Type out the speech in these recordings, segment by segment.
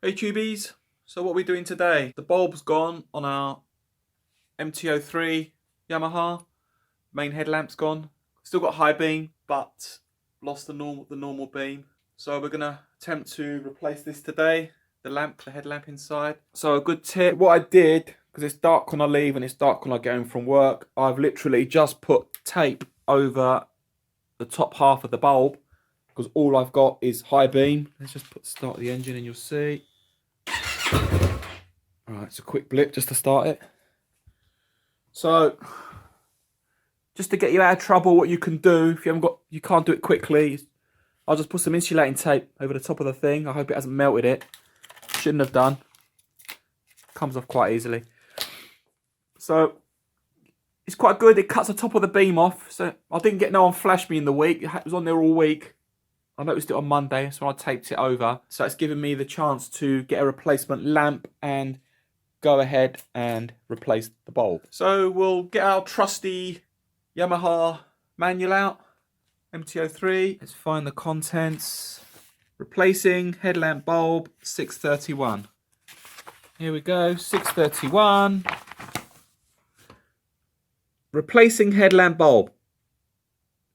Hey tubies, so what are we doing today? The bulb's gone on our MT03 Yamaha. Main headlamp's gone. Still got high beam, but lost the normal beam. So we're gonna attempt to replace this today. The headlamp inside. So a good tip, what I did, because it's dark when I leave and it's dark when I get home from work, I've literally just put tape over the top half of the bulb, because all I've got is high beam. Let's just start the engine and you'll see. Alright, it's a quick blip just to start it. So, just to get you out of trouble, what you can do, if you can't do it quickly, I'll just put some insulating tape over the top of the thing. I hope it hasn't melted it. Shouldn't have done. Comes off quite easily. So, it's quite good. It cuts the top of the beam off. So, I didn't get no one flashed me in the week. It was on there all week. I noticed it on Monday, so I taped it over. So it's given me the chance to get a replacement lamp and go ahead and replace the bulb. So we'll get our trusty Yamaha manual out, MT03. Let's find the contents. Replacing headlamp bulb 631. Here we go, 631. Replacing headlamp bulb.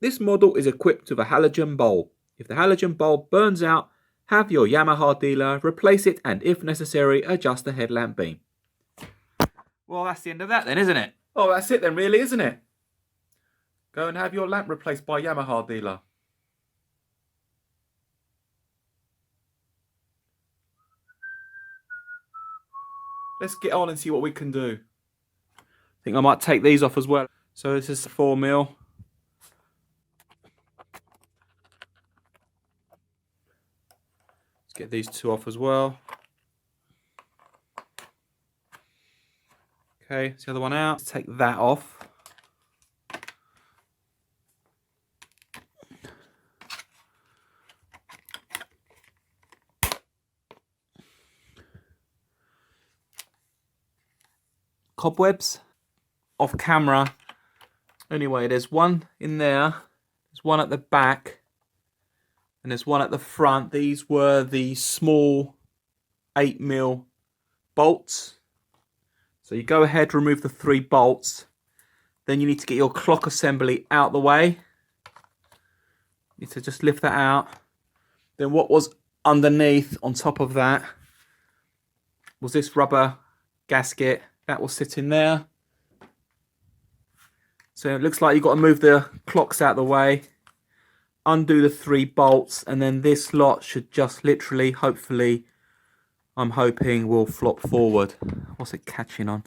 This model is equipped with a halogen bulb. If the halogen bulb burns out, have your Yamaha dealer replace it and, if necessary, adjust the headlamp beam. Well, that's the end of that then, isn't it? Oh, that's it then really, isn't it? Go and have your lamp replaced by Yamaha dealer. Let's get on and see what we can do. I think I might take these off as well. So this is 4mm. Get these two off as well. Okay, it's the other one out. Let's take that off. Cobwebs off camera. Anyway, there's one in there. There's one at the back. And there's one at the front. These were the small 8mm bolts. So you go ahead, remove the 3 bolts. Then you need to get your clock assembly out the way. You need to just lift that out. Then what was underneath, on top of that, was this rubber gasket. That will sit in there. So it looks like you've got to move the clocks out the way. Undo the 3 bolts, and then this lot should just literally, hopefully, I'm hoping will flop forward. What's it catching on?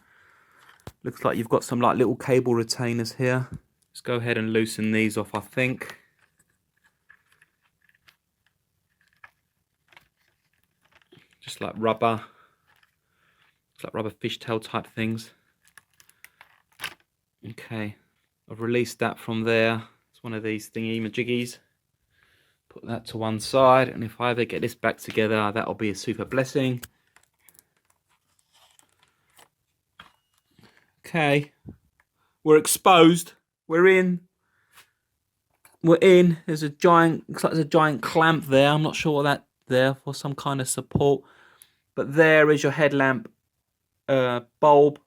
Looks like you've got some like little cable retainers here. Let's go ahead and loosen these off, I think. Just like rubber. It's like rubber fishtail type things. Okay, I've released that from there. It's one of these thingy-majiggies. Put that to one side, and if I ever get this back together, that'll be a super blessing. Okay, we're exposed. We're in. There's a giant, looks like there's a giant clamp there. I'm not sure what that's there for, some kind of support. But there is your headlamp bulb.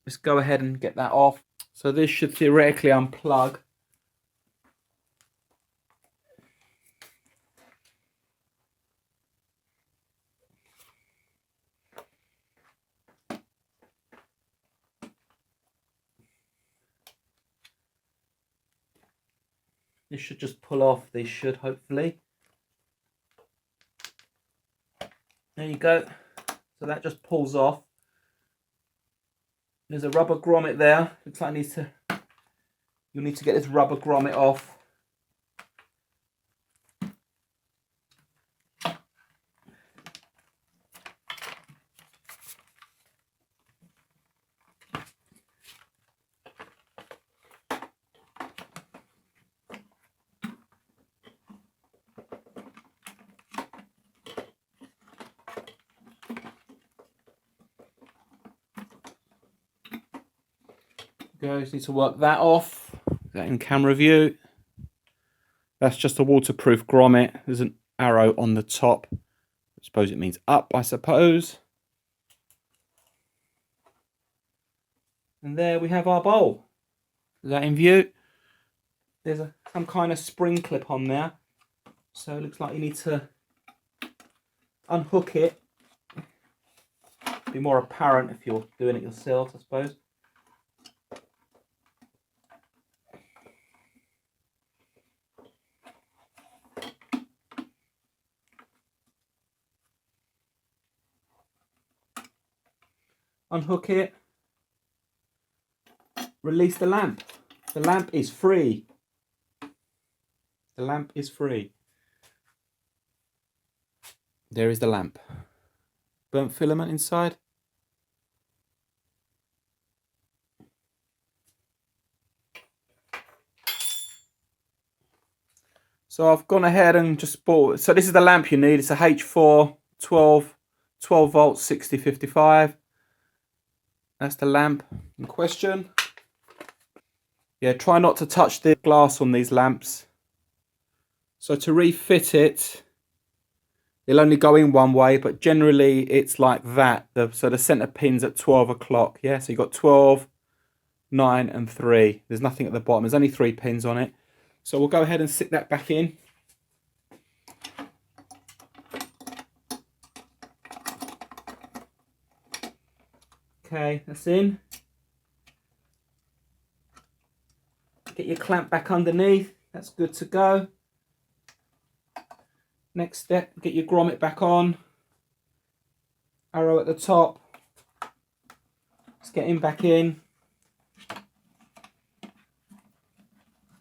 Let's go ahead and get that off. So this should theoretically unplug. This should just pull off. They should, hopefully. There you go. So that just pulls off. There's a rubber grommet there. Looks like you'll need to get this rubber grommet off. Go, just need to work that off. That in camera view. That's just a waterproof grommet. There's an arrow on the top. suppose it means up, I suppose. And there we have our bowl. Is that in view? There's some kind of spring clip on there. So it looks like you need to unhook it. Be more apparent if you're doing it yourself, I suppose. Unhook it. Release the lamp. The lamp is free. The lamp is free. There is the lamp. Burnt filament inside. So I've gone ahead and just bought, so this is the lamp you need. It's a H4 12 volts 6055. That's the lamp in question. Yeah, try not to touch the glass on these lamps. So to refit it, it'll only go in one way, but generally it's like that. So the center pin's at 12 o'clock. Yeah, so you've got 12, 9 and 3. There's nothing at the bottom. There's only 3 pins on it. So we'll go ahead and stick that back in. Okay, that's in. Get your clamp back underneath. That's good to go. Next step, get your grommet back on. Arrow at the top. Let's get him back in.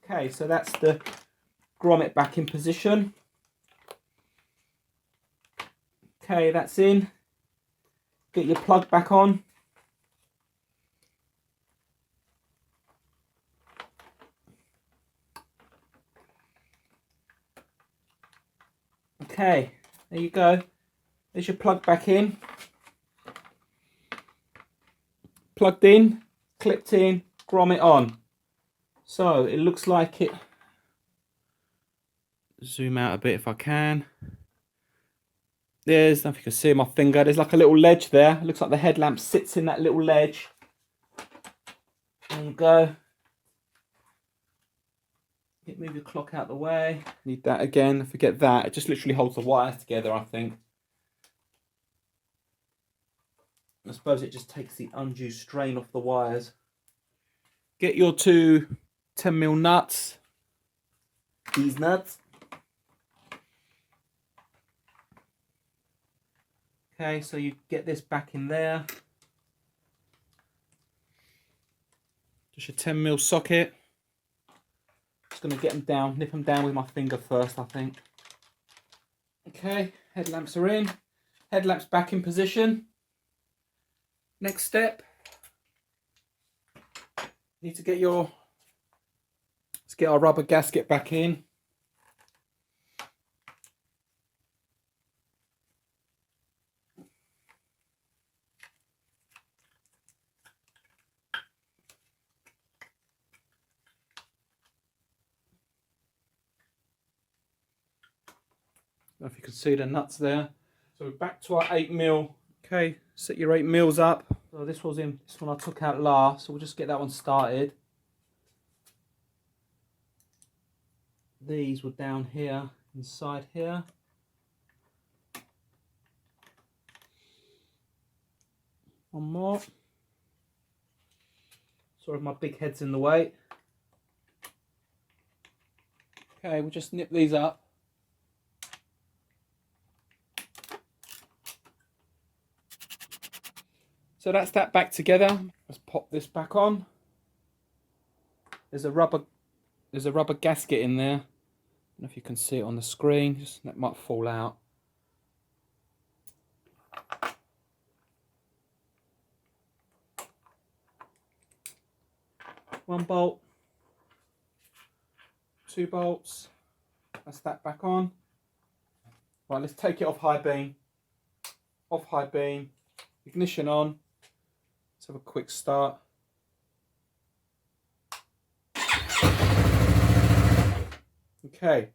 Okay, so that's the grommet back in position. Okay, that's in. Get your plug back on. Okay, there you go. There's your plug back in. Plugged in, clipped in, grommet on. So it looks like it. Zoom out a bit if I can. There's, I don't know if you can see my finger, there's like a little ledge there. It looks like the headlamp sits in that little ledge. There you go. Move your clock out the way. Need that again. Forget that. It just literally holds the wires together, I think. I suppose it just takes the undue strain off the wires. Get your 2 10mm nuts. These nuts. Okay, so you get this back in there. Just your 10mm socket. Just going to get them down, nip them down with my finger first, I think. Okay, headlamps are in. Headlamps back in position. Next step. Need to get your, let's get our rubber gasket back in. I don't know if you can see the nuts there. So we're back to our 8mm. Okay, set your 8mm up. So this one I took out last, so we'll just get that one started. These were down here, inside here. One more. Sorry if my big head's in the way. Okay, we'll just nip these up. So that's that back together. Let's pop this back on. There's a rubber gasket in there. I don't know if you can see it on the screen. Just that might fall out. One bolt, 2 bolts. That's that back on. Right, let's take it off high beam. Off high beam. Ignition on. Let's have a quick start. Okay,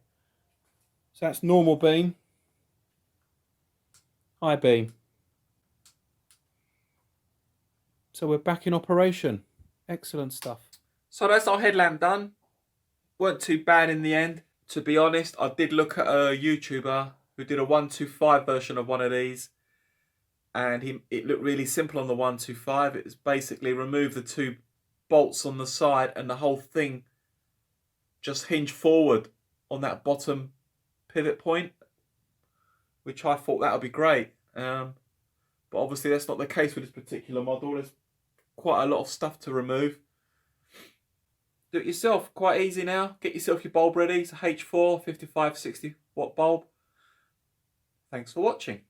so that's normal beam. high beam. So we're back in operation. Excellent stuff. So that's our headlamp done. Weren't too bad in the end. To be honest, I did look at a YouTuber who did a 125 version of one of these, and it looked really simple on the 125. It was basically remove the 2 bolts on the side and the whole thing just hinge forward on that bottom pivot point, which I thought that would be great. But obviously that's not the case with this particular model. There's quite a lot of stuff to remove. Do it yourself, quite easy now. Get yourself your bulb ready. It's a H4 5560 watt bulb. Thanks for watching.